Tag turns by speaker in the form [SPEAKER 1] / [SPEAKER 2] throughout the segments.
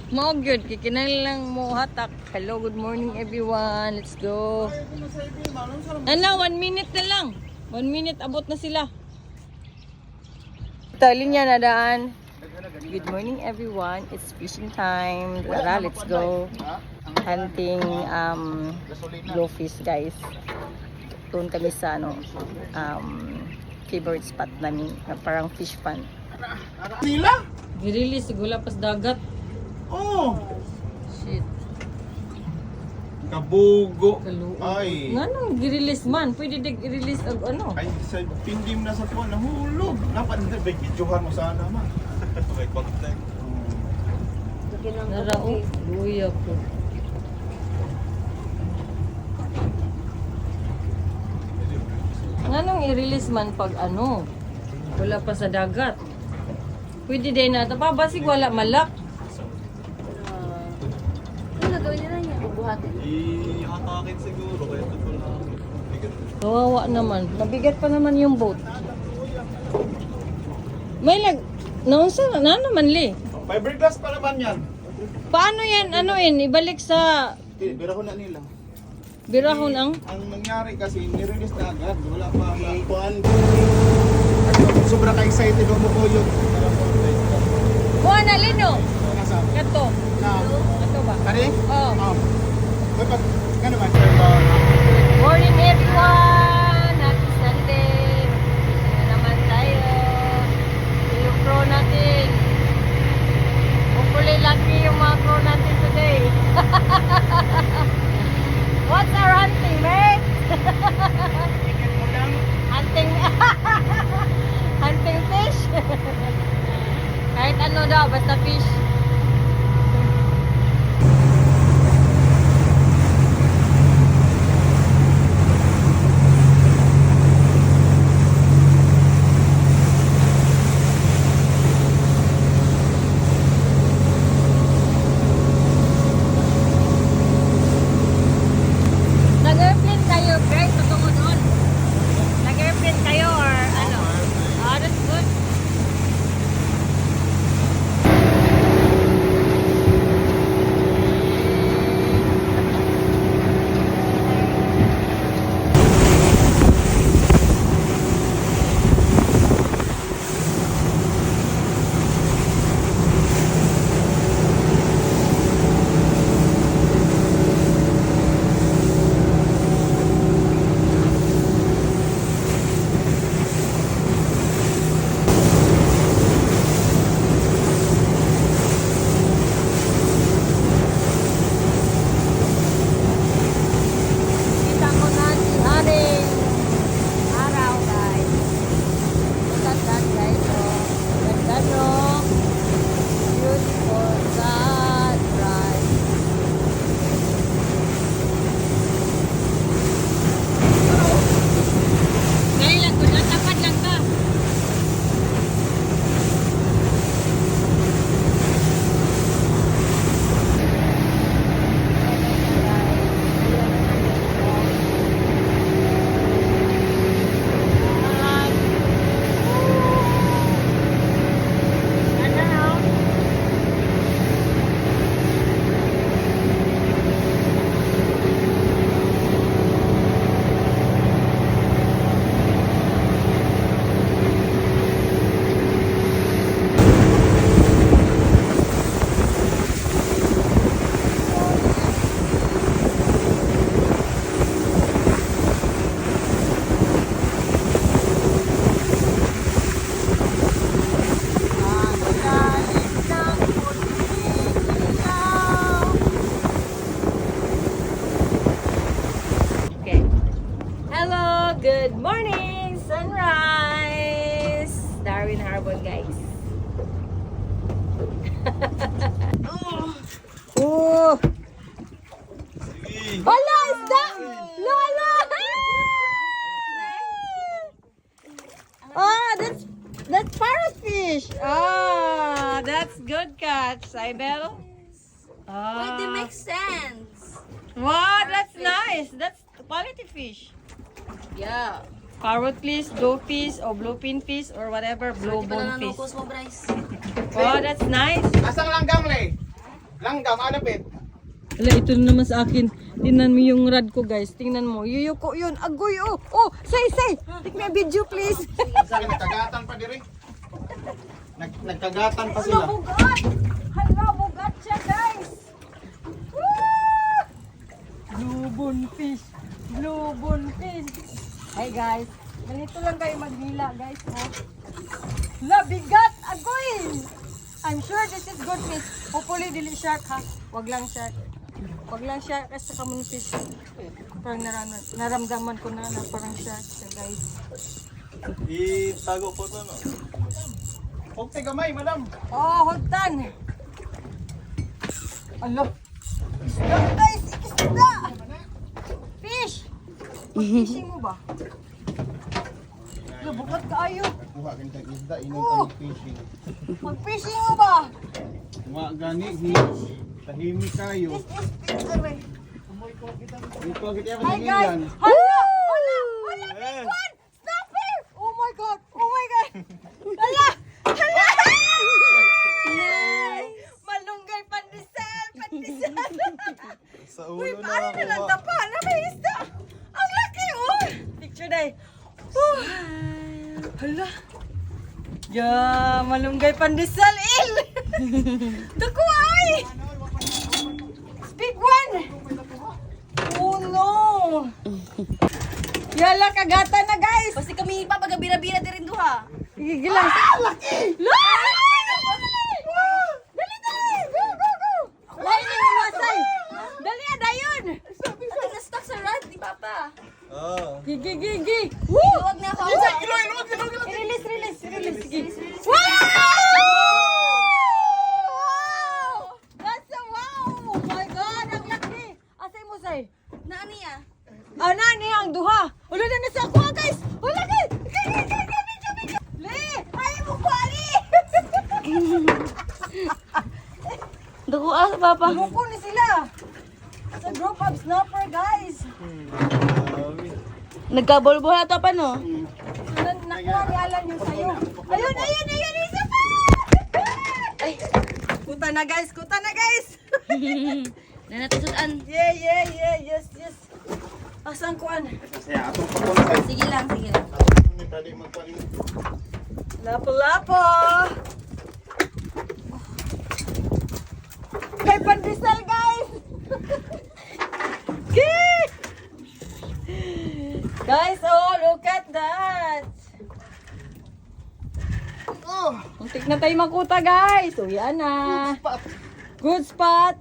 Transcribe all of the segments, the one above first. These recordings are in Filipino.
[SPEAKER 1] Mo good, kikinay lang mo hatak. Hello, good morning everyone. Let's go. Ano, 1 minute na lang. 1 minute, abot na sila. Talin niya na daan. Good morning everyone. It's fishing time. Tara, let's go. Hunting blowfish guys. Doon kami sa favorite spot namin na parang fish pond.
[SPEAKER 2] Sila?
[SPEAKER 1] Girili, sigula pas dagat.
[SPEAKER 2] Oh!
[SPEAKER 1] Shit.
[SPEAKER 2] Kabugo.
[SPEAKER 1] Kaluog.
[SPEAKER 2] Ay.
[SPEAKER 1] Nga nung gi-release man, pwede dig-release og ano.
[SPEAKER 2] Ay, sa pindim na sa tuwan, nahulog. Dapat hindi, videohan mo sana man. Okay, contact.
[SPEAKER 1] Narao, luya po. Nga nung i-release man pag ano, wala pa sa dagat. Pwede din na, tapabasig wala malak.
[SPEAKER 3] Ano gagawin nila niya? Bubuhatin?
[SPEAKER 2] Ihatakin siguro, kaya ito lang.
[SPEAKER 1] Kawawa naman, nabigat pa naman yung boat. May naunsa na naman li.
[SPEAKER 2] Fiberglass pa naman yan.
[SPEAKER 1] Paano yan, ano yun, ibalik sa
[SPEAKER 2] Birahon na nila.
[SPEAKER 1] birahon ang?
[SPEAKER 2] Ang nangyari kasi, nirelease na agad. Wala pa kuhan. Sobra ka-excited mo ko yun.
[SPEAKER 1] Kuha na lino.
[SPEAKER 2] Nasa?
[SPEAKER 1] Kato.
[SPEAKER 2] Na.
[SPEAKER 1] Kato ba?
[SPEAKER 2] Kari?
[SPEAKER 1] Oh.
[SPEAKER 2] Pag, gano'n ba?
[SPEAKER 1] Morning everyone! Happy Sunday! Na naman tayo. Yung crew natin. Hopefully lucky yung mga crew natin today. What's our hunting, mate? Hunting hunting fish? Kahit ano daw, basta fish. Nag-airplane kayo, guys, patungo doon. Nag-airplane kayo or ano? Ah, that's good. Kita ko na si Haring araw, guys. Look at that, guys. Oh. Ganda, no? Beautiful sunrise. Ngayon lang ko na, tapad lang ka. Okay. Hello, good morning, sunrise. Darwin Harbor, guys. Oh. Hala, isda! Lola! Oh, that's parrotfish. Ah, that's good catch, Cybel.
[SPEAKER 3] Wait, they make sense.
[SPEAKER 1] Wow, that's nice. That's quality fish.
[SPEAKER 3] Yeah.
[SPEAKER 1] Parrot fish, blowfish, or bluefin fish, or whatever, blue
[SPEAKER 3] Di ba
[SPEAKER 1] bone
[SPEAKER 3] na
[SPEAKER 1] fish.
[SPEAKER 3] nanukos mo, Bryce?
[SPEAKER 1] Wow, that's nice.
[SPEAKER 2] Asang langgam, Le? Langgam, anapit.
[SPEAKER 1] Wala, ito na naman sa akin. Tingnan mo yung rad ko, guys. Tingnan mo. Yuyuko yun. Agoy, oh. Oh, say. Take me a video, please.
[SPEAKER 2] Nagkagatan pa diri. Nagkagatan pa
[SPEAKER 1] Hala,
[SPEAKER 2] sila.
[SPEAKER 1] bugat. Hala, bugat siya, guys. Woo! Blue fish. Blue fish. Hey, guys. Ganito lang kayo maghila, guys. Oh. Hala, bigat. Agoy. I'm sure this is good fish. Hopefully, dili shark, ha? Wag lang shark. Wag lang shark kasi common fish. Parang naramdaman ko na parang shark siya, guys.
[SPEAKER 2] Itago po to, no? Huwag gamay, madam.
[SPEAKER 1] Oh, hugtan. Alo. Isda, guys. Isda. Fish. Mag-fishing mo ba? Alo, bukat kaayo.
[SPEAKER 2] Kuha ka ng isda,
[SPEAKER 1] Oh.
[SPEAKER 2] inong fishing.
[SPEAKER 1] Mag-fishing mo ba?
[SPEAKER 2] Wa gani, tahimik kayo.
[SPEAKER 1] This is fish, aray.
[SPEAKER 2] Dito kita
[SPEAKER 1] Hi,
[SPEAKER 2] sa
[SPEAKER 1] guys.
[SPEAKER 2] England.
[SPEAKER 1] Hala, big one. Snapper. Oh my God. Hala. Malunggay pandesal.
[SPEAKER 2] Sa
[SPEAKER 1] Uy,
[SPEAKER 2] ulo
[SPEAKER 1] paano
[SPEAKER 2] na
[SPEAKER 1] na lang
[SPEAKER 2] ako.
[SPEAKER 1] tapa na may isda? Ang laki, oh! Picture day. Oh. Hala. Ya, malunggay pandesal, il! Dako ay! Big one! Oh no! Yala, kagata na, guys!
[SPEAKER 3] Pasti kami papagabira-bira din rin duha.
[SPEAKER 1] Gigil lang. Laki! Dali! Go! Lain yung masay! Dali, dayon!
[SPEAKER 3] Ate na-stuck sa rod, di Papa.
[SPEAKER 2] Oh.
[SPEAKER 1] Gigi!
[SPEAKER 3] Huwag na ako.
[SPEAKER 1] Release! Sige.
[SPEAKER 3] Wow!
[SPEAKER 1] That's a wow! Oh my God! Ang laki! Asay mo, say?
[SPEAKER 3] Na niya?
[SPEAKER 1] Nani ang duha? Wala na nasa ako, guys! Wala, guys! Video! Le! Ay mo ko, Ali!
[SPEAKER 3] Dugo Papa.
[SPEAKER 1] Lumuko ni sila! Sa group of snapper, guys!
[SPEAKER 3] Nagkabolbol ata pa no?
[SPEAKER 1] Nakuha ni Alan yung sayo. Ayun! Isa pa!
[SPEAKER 3] Ay.
[SPEAKER 1] Kuta na, guys!
[SPEAKER 3] Nanatusutan.
[SPEAKER 1] Yeah! Yes! Asan kuan?
[SPEAKER 2] Kaya atong pakunsay.
[SPEAKER 3] Sige lang.
[SPEAKER 2] Hindi tadi magpaling.
[SPEAKER 1] Lapo! Kay pandesal, guys! Guys, oh, look at that!
[SPEAKER 2] Oh,
[SPEAKER 1] Muntik na tayo makuta, guys! Uyan na!
[SPEAKER 2] spot.
[SPEAKER 1] Good spot!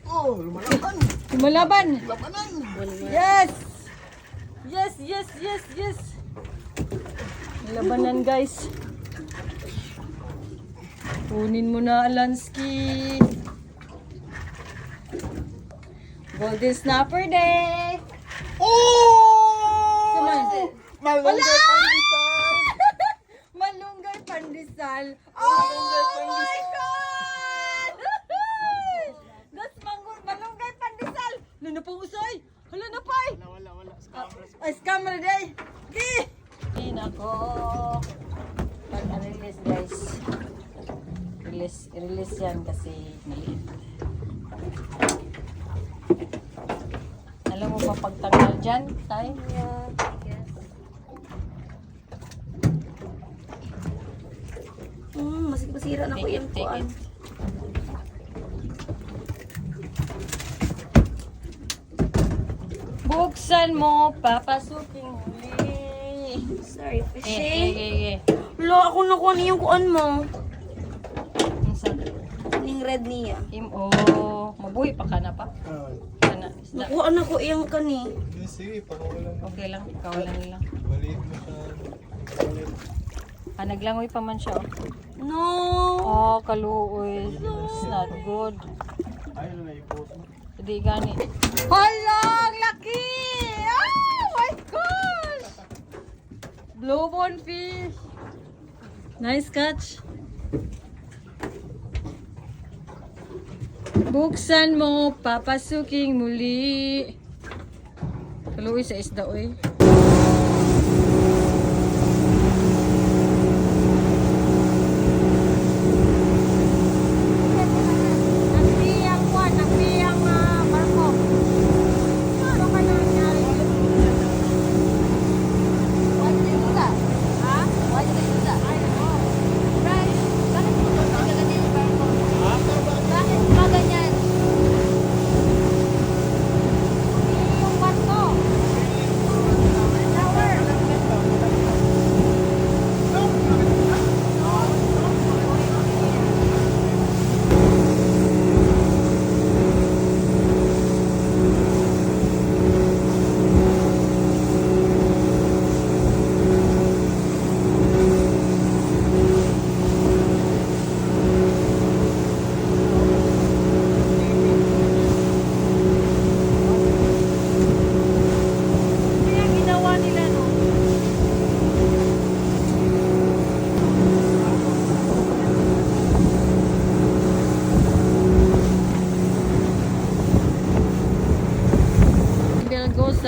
[SPEAKER 2] Oh, lumalaban.
[SPEAKER 1] Lumalaban!
[SPEAKER 2] Labanan.
[SPEAKER 1] Yes! Labanan, guys. Kunin mo na, Alansky. Golden Snapper Day!
[SPEAKER 2] Oh!
[SPEAKER 1] Saman.
[SPEAKER 2] Malunggay pandesal.
[SPEAKER 1] Malunggay pandesal.
[SPEAKER 2] Oh,
[SPEAKER 1] my God! That's malunggay pandesal. Hala na po, usay. Hala na pa.
[SPEAKER 2] Wala.
[SPEAKER 1] Ay, scammer day. Di nako. Pag-release, guys. Release yan kasi maliit. Alam mo ba pagtanggal dyan, tay?
[SPEAKER 3] Masira na ko yung
[SPEAKER 1] Take
[SPEAKER 3] kuan.
[SPEAKER 1] it. Buksan mo, papasukin uli.
[SPEAKER 3] Sorry, fishy.
[SPEAKER 1] Eh.
[SPEAKER 3] Wala ako nakuha niya yung kuan mo.
[SPEAKER 1] Minsan,
[SPEAKER 3] Ning red niya.
[SPEAKER 1] mabuhi pa ka na pa. Kana, isda.
[SPEAKER 3] Nakuha na ko yung kani.
[SPEAKER 2] Sige, pakawalan.
[SPEAKER 1] Okay lang, kawalan lang.
[SPEAKER 2] Maliit mo siya.
[SPEAKER 1] Naglangoy pa man siya.
[SPEAKER 3] No.
[SPEAKER 1] Oh, kaluoy. It's not good.
[SPEAKER 2] Ay, na i-post mo.
[SPEAKER 1] Hindi gani. Hala, ang laki! Oh my gosh! Blue bone fish. Nice catch. Buksan mo, papasuking muli. Kaluoy sa isda, oy.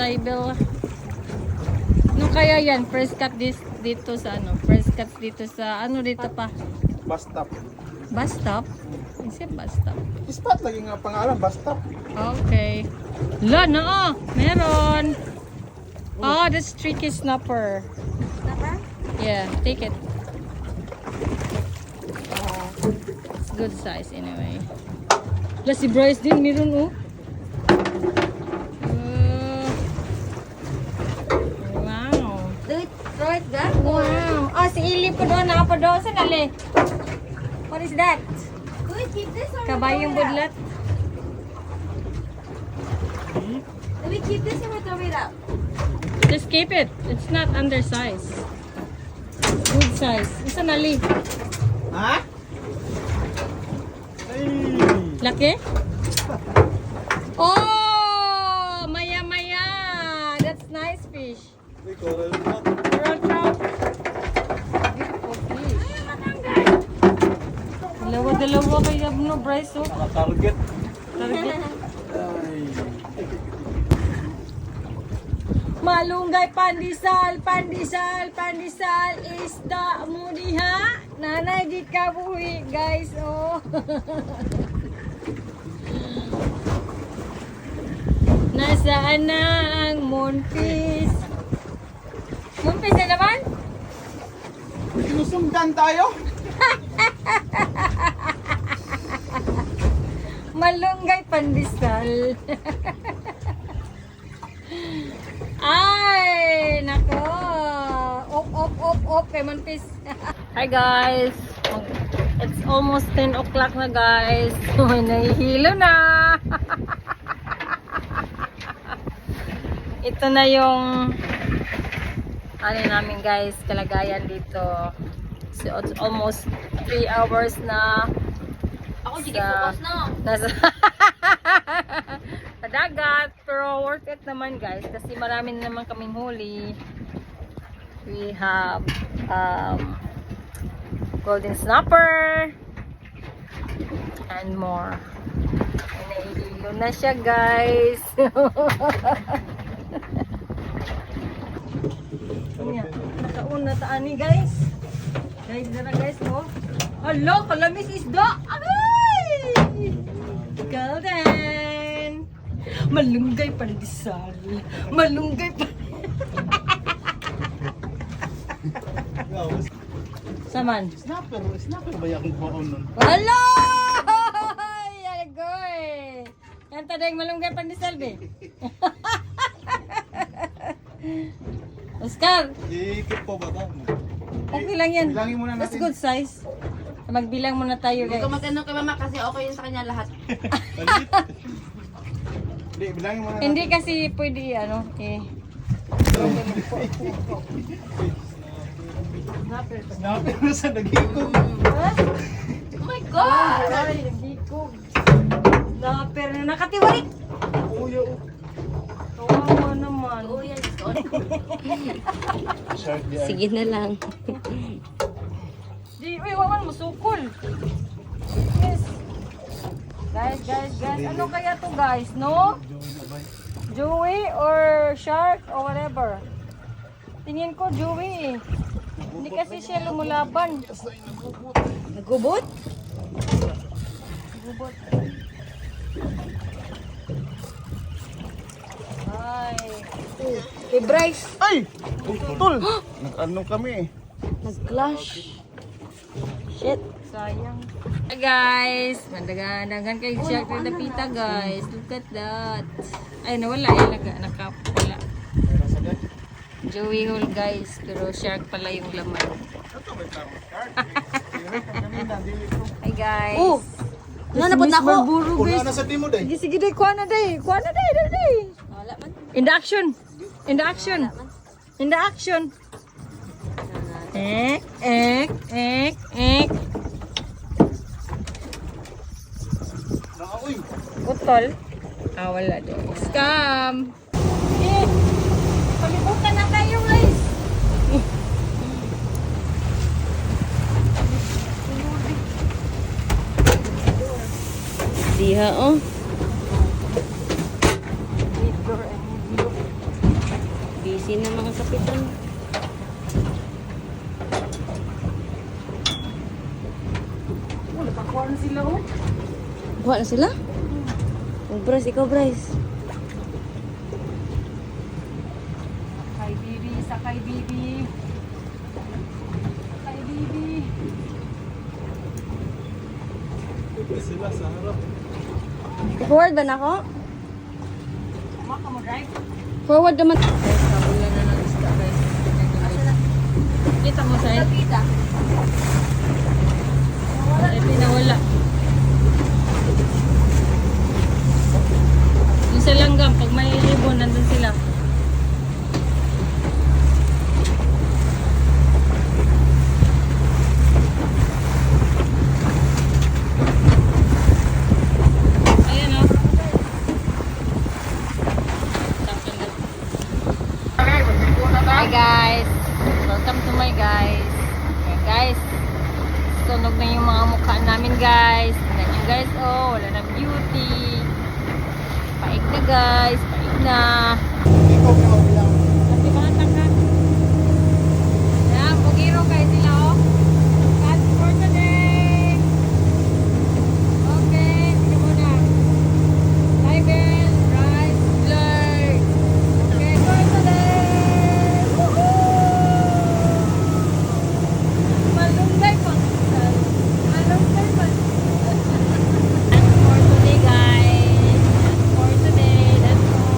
[SPEAKER 1] Cybele. Ano kaya yan? First cut dito sa ano? First cut dito sa ano dito pa?
[SPEAKER 2] Bus stop.
[SPEAKER 1] Bus stop? Isip bus stop.
[SPEAKER 2] Spot lagi nga pangalan, bus stop.
[SPEAKER 1] Okay. La na oh! Meron! Oh, that's tricky snapper.
[SPEAKER 3] Snapper?
[SPEAKER 1] Yeah, take it. It's good size anyway. La si Bryce din meron oh. Wow.
[SPEAKER 3] Do it. Throw it back.
[SPEAKER 1] Wow. Oh, si Ili po doon. Naka po doon. Saan ali? What is that?
[SPEAKER 3] Do it. Keep this or
[SPEAKER 1] Kabayong
[SPEAKER 3] throw it out?
[SPEAKER 1] budlat.
[SPEAKER 3] Do we keep this or throw it out?
[SPEAKER 1] Just keep it. It's not undersized. Good size. Saan ali?
[SPEAKER 2] Ha? Ay!
[SPEAKER 1] Laki? Oh! Maya-maya! That's nice fish.
[SPEAKER 2] Uy, coral na.
[SPEAKER 1] Coral trout. Beautiful fish. Dalawa kay Abno, Bryce. Oh.
[SPEAKER 2] Naka-target.
[SPEAKER 1] Target.
[SPEAKER 2] Ay.
[SPEAKER 1] Malunggay, pandisal, pandisal, pandisal, isda mo diha. Nanay, di ka buhi, guys. Oh. Nasaan na ang moonfish? Moonfish na naman?
[SPEAKER 2] Sinusundan tayo?
[SPEAKER 1] Malunggay, pandisal. Ay, nako. Op, kay moonfish. Hi guys. It's almost 10 o'clock na guys. May nahihilo na. Ito na yung ano namin guys, kalagayan dito. So it's almost 3 hours na
[SPEAKER 3] Ako, sige, focus na.
[SPEAKER 1] nasa sa dagat, pero worth it naman guys kasi marami na naman kaming huli. We have golden snapper and more. Nahihilo na siya guys. Nakauna taan ni guys. Guys, na guys, oh. Hala, kalamis isda. Ay! Golden. Malunggay pandesal. Malunggay Saman.
[SPEAKER 2] Snapper ba yung baon nun?
[SPEAKER 1] Hala! Ay, agoy. Yan tadeng malunggay pandesal, be. Oscar,
[SPEAKER 2] Ikip po ba ito?
[SPEAKER 1] okay lang yan.
[SPEAKER 2] Bilangin muna
[SPEAKER 1] That's
[SPEAKER 2] natin.
[SPEAKER 1] good size. Magbilang muna tayo,
[SPEAKER 3] Huwag
[SPEAKER 1] guys.
[SPEAKER 3] ka mag-ano kay mama kasi okay yun sa kanya lahat.
[SPEAKER 2] Maliit. Hindi, bilangin muna natin.
[SPEAKER 1] Hindi kasi pwede, ano, eh.
[SPEAKER 2] Snapper na sa nagikog.
[SPEAKER 1] Ha?
[SPEAKER 3] Oh my God!
[SPEAKER 1] Ay, nagikog. Snapper na nakatiwarik.
[SPEAKER 2] Uyo.
[SPEAKER 1] Kawawa naman.
[SPEAKER 3] Oh, yan.
[SPEAKER 2] Shark yan.
[SPEAKER 3] Sige na lang.
[SPEAKER 1] Di, uy, wawan, masukol. Yes. Guys. Ano kaya to guys, no? Joey or shark or whatever. Tingin ko Joey eh. Hindi kasi siya lumulaban.
[SPEAKER 3] Nagubot?
[SPEAKER 1] Gubot. Ay.
[SPEAKER 3] Kay Bryce.
[SPEAKER 2] Ay! Tol! Nag-ano kami eh.
[SPEAKER 3] Nag-clash. Shit.
[SPEAKER 1] Sayang. Hi guys! Mandagan kay shark na napita guys. Look at that. Ay, nawala. Ay, nakapala. Joey hole guys. Pero shark pala yung laman. Hi guys.
[SPEAKER 3] Oh! Nanabot na ako.
[SPEAKER 1] Buru
[SPEAKER 2] Kuna
[SPEAKER 1] guys.
[SPEAKER 2] na sa timo day.
[SPEAKER 1] Sige, day. Kuha na day.
[SPEAKER 3] Wala man.
[SPEAKER 1] In the action. Ek.
[SPEAKER 2] Nakauy.
[SPEAKER 1] Utol. Ah, wala din. Scam. Eh, palibutan na kayo guys.
[SPEAKER 3] Diha, oh.
[SPEAKER 1] Need door, I need you.
[SPEAKER 3] Busy na mga kapitan.
[SPEAKER 1] Wala pa kuha na sila oh.
[SPEAKER 3] Buha na sila? Oh, Bryce, ikaw Bryce.
[SPEAKER 1] Sakay bibi, sakay bibi. Sakay bibi.
[SPEAKER 2] Sila sa harap.
[SPEAKER 3] Forward ba na ako?
[SPEAKER 1] Tama ka mo drive?
[SPEAKER 3] Forward naman.
[SPEAKER 1] Guys, nabulan na ng isda guys. Kita mo sa'yo?
[SPEAKER 3] Kita.
[SPEAKER 1] Ay, pinawala. Yung sa langgam, pag may ibon, nandun sila. Ayan o. Hi guys! Welcome to my guys. Ayan guys. Tunog na yung mga mukha namin guys. Tingnan nyo guys, oh, wala na beauty. Paig na guys, paig na.
[SPEAKER 2] Ikaw na lang.
[SPEAKER 1] Kasi mga takat. Ayan, bugiro guys sila oh. That's for today. Okay, sige muna. Live rice, blur. Okay, for today. Woohoo! Malunggay pa. Malunggay pa. That's for today guys. That's for today. That's all.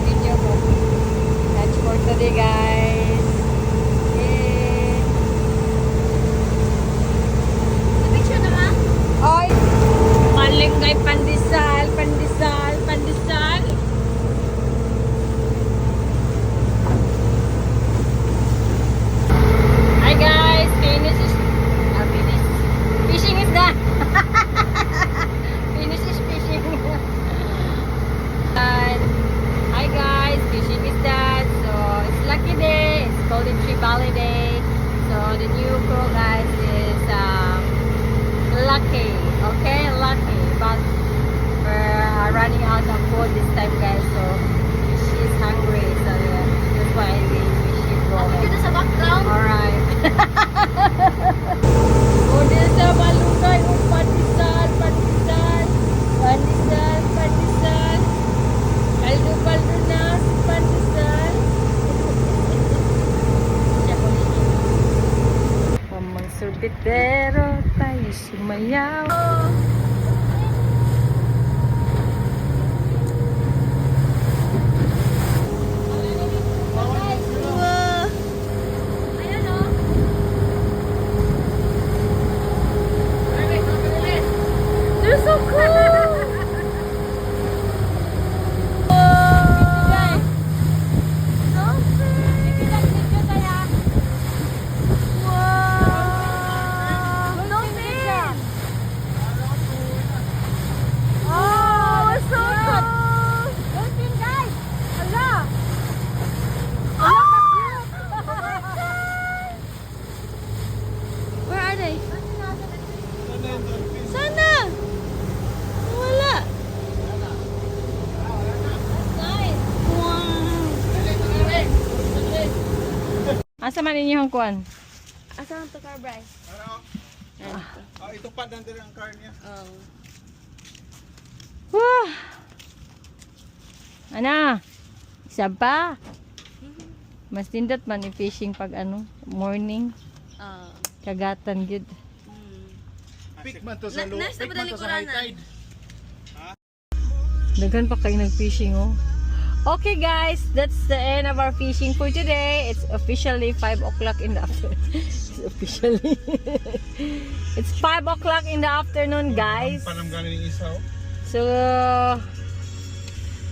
[SPEAKER 1] Video ko. That's for today guys. Yay!
[SPEAKER 3] Picture na ka?
[SPEAKER 1] Oy! Malunggay pandesal, pandesal, pandesal. Hi guys, finish is finish. Fishing is done. Finish is fishing. And hi guys, fishing is done. So it's lucky day. It's Golden Tree Valley Day. So the new crew guys is lucky. Okay, lucky. But we're running out of food this time guys. So she's hungry. So yeah, that's why we should go.
[SPEAKER 3] Ako dito sa background.
[SPEAKER 1] Alright. Udil sa malunggay o pandesal, pandesal, pandesal, pandesal. Kaldo-kaldo na si pandesal. Siya ko niya. Pamang sorbetero, tayo sumayaw.
[SPEAKER 3] Ayan o.
[SPEAKER 1] They're so cool!
[SPEAKER 3] Where are they? Sana! Wala. Nice. Wow.
[SPEAKER 1] Asa man ninyo ang kuan?
[SPEAKER 3] Asan to car, Bryce?
[SPEAKER 2] Ano? Ito pa nandun ang car niya.
[SPEAKER 3] Oh.
[SPEAKER 1] Wah! Ana, isa pa. Mas tindot man i-fishing pag ano, morning.
[SPEAKER 3] Oh.
[SPEAKER 1] Kagatan gud.
[SPEAKER 2] Pick man to sa low.
[SPEAKER 3] Nice na
[SPEAKER 2] Pick man to sa high tide.
[SPEAKER 1] Daghan pa kayo nag-fishing oh. Okay guys, that's the end of our fishing for today. It's officially 5 o'clock in the afternoon. Officially. It's 5 o'clock in the afternoon guys.
[SPEAKER 2] Panam galing ng isaw.
[SPEAKER 1] So,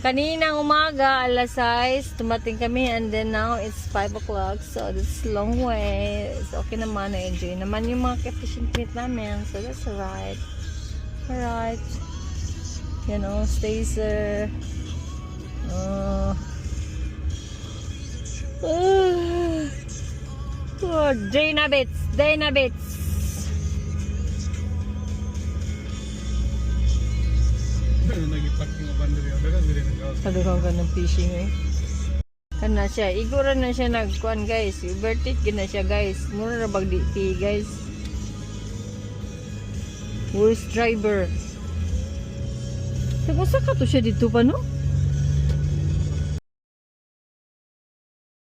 [SPEAKER 1] kaninang umaga, alas 6, tumating kami and then now it's 5 o'clock. So, that's a long way. It's okay naman, na-enjoy naman yung mga fishing meet namin. So, that's alright. Alright. You know, stays Jay Nabits. day na bits.
[SPEAKER 2] Nag-parking ang bandari. Dagan diri ng gawas.
[SPEAKER 1] Kaduhang ka ng fishing eh. Kana siya, igura na siya nagkuan guys. Overtake gina siya guys. Mura na bag di guys. Worst driver. Tagusa ka to siya dito pa no?